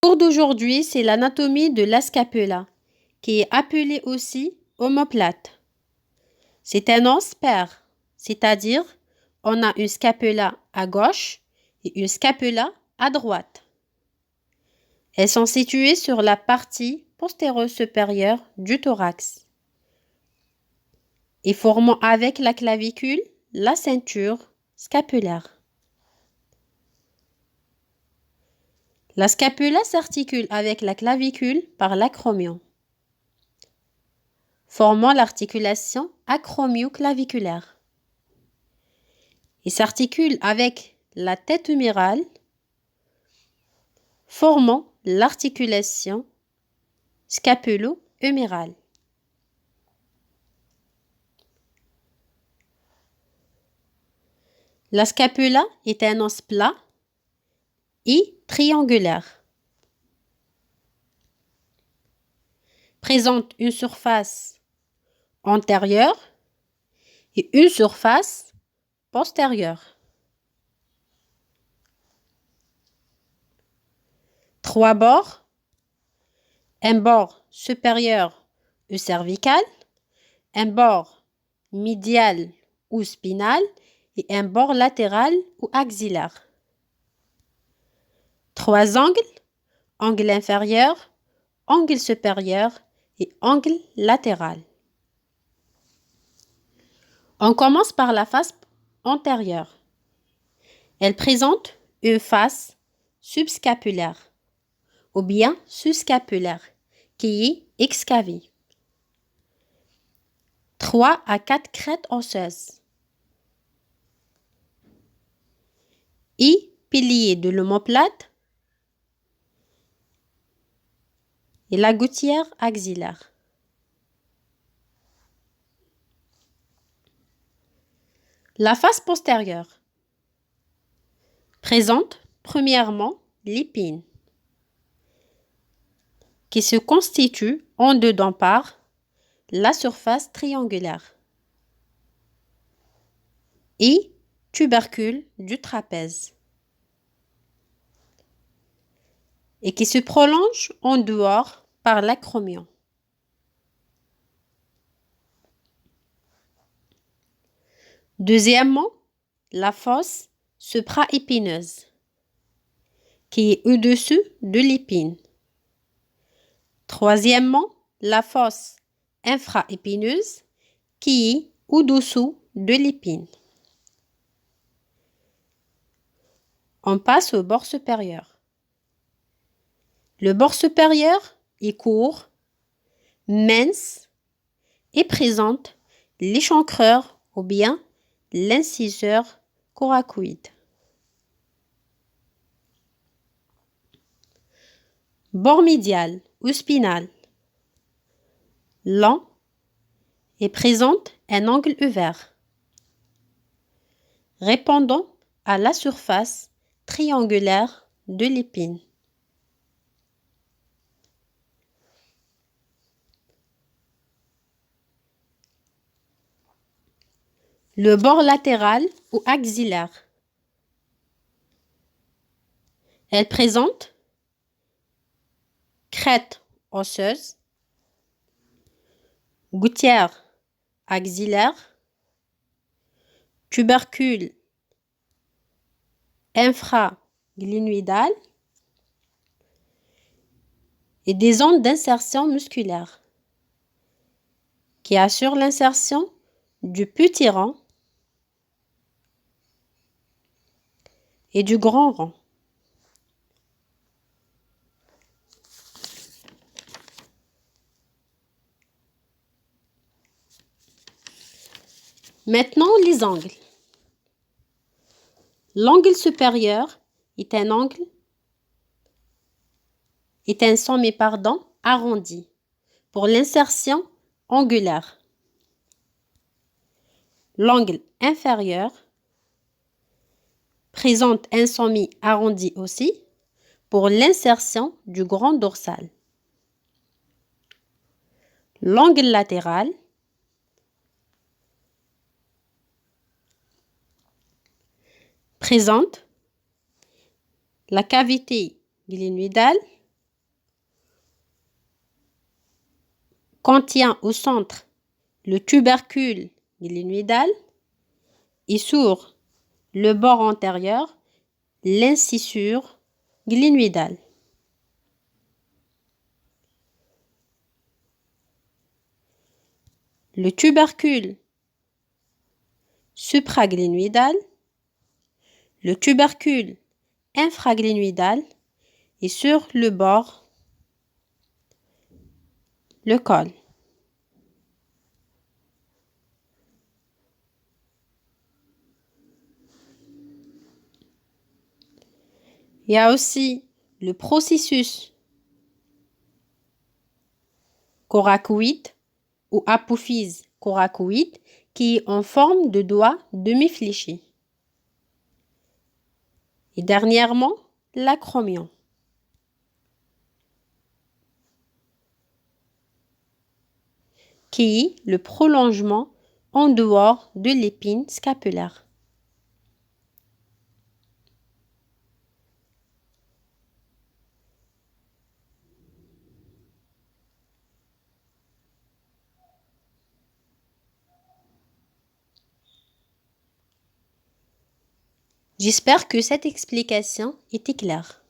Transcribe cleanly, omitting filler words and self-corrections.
Le cours d'aujourd'hui, c'est l'anatomie de la scapula, qui est appelée aussi omoplate. C'est un os pair, c'est-à-dire on a une scapula à gauche et une scapula à droite. Elles sont situées sur la partie postéro-supérieure du thorax et formant avec la clavicule la ceinture scapulaire. La scapula s'articule avec la clavicule par l'acromion, formant l'articulation acromio-claviculaire. Il s'articule avec la tête humérale, formant l'articulation scapulo-humérale. La scapula est un os plat et triangulaire. Présente une surface antérieure et une surface postérieure. 3 bords, un bord supérieur ou cervical, un bord médial ou spinal et un bord latéral ou axillaire. 3 angles, angle inférieur, angle supérieur et angle latéral. On commence par la face antérieure. Elle présente une face subscapulaire ou bien suscapulaire qui est excavée. 3 à 4 crêtes osseuses et piliers de l'omoplate et la gouttière axillaire. La face postérieure présente premièrement l'épine qui se constitue en dedans par la surface triangulaire et tubercule du trapèze et qui se prolonge en dehors par l'acromion. Deuxièmement, la fosse supraépineuse qui est au-dessus de l'épine. Troisièmement, la fosse infraépineuse qui est au-dessous de l'épine. On passe au bord supérieur. Le bord supérieur est court, mince et présente l'échancreur ou bien l'inciseur coracoïde. Bord médial ou spinal, lent et présente un angle ouvert, répondant à la surface triangulaire de l'épine. Le bord latéral ou axillaire. Elle présente crête osseuse, gouttière axillaire, tubercule infraglynoïdal et des zones d'insertion musculaire qui assurent l'insertion du petit rang et du grand rang. Maintenant, les angles. L'angle supérieur est un sommet arrondi pour l'insertion angulaire. L'angle inférieur présente un sommet arrondi aussi pour l'insertion du grand dorsal. L'angle latéral présente la cavité glénoïdale contient au centre le tubercule glénoïdal et sur le bord antérieur l'incisure glénoïdale. Le tubercule supraglénoïdal, le tubercule infraglénoïdal et sur le bord, le col. Il y a aussi le processus coracoïde ou apophyse coracoïde qui est en forme de doigt demi-fléché. Et dernièrement, l'acromion. Qui est le prolongement en dehors de l'épine scapulaire. J'espère que cette explication était claire.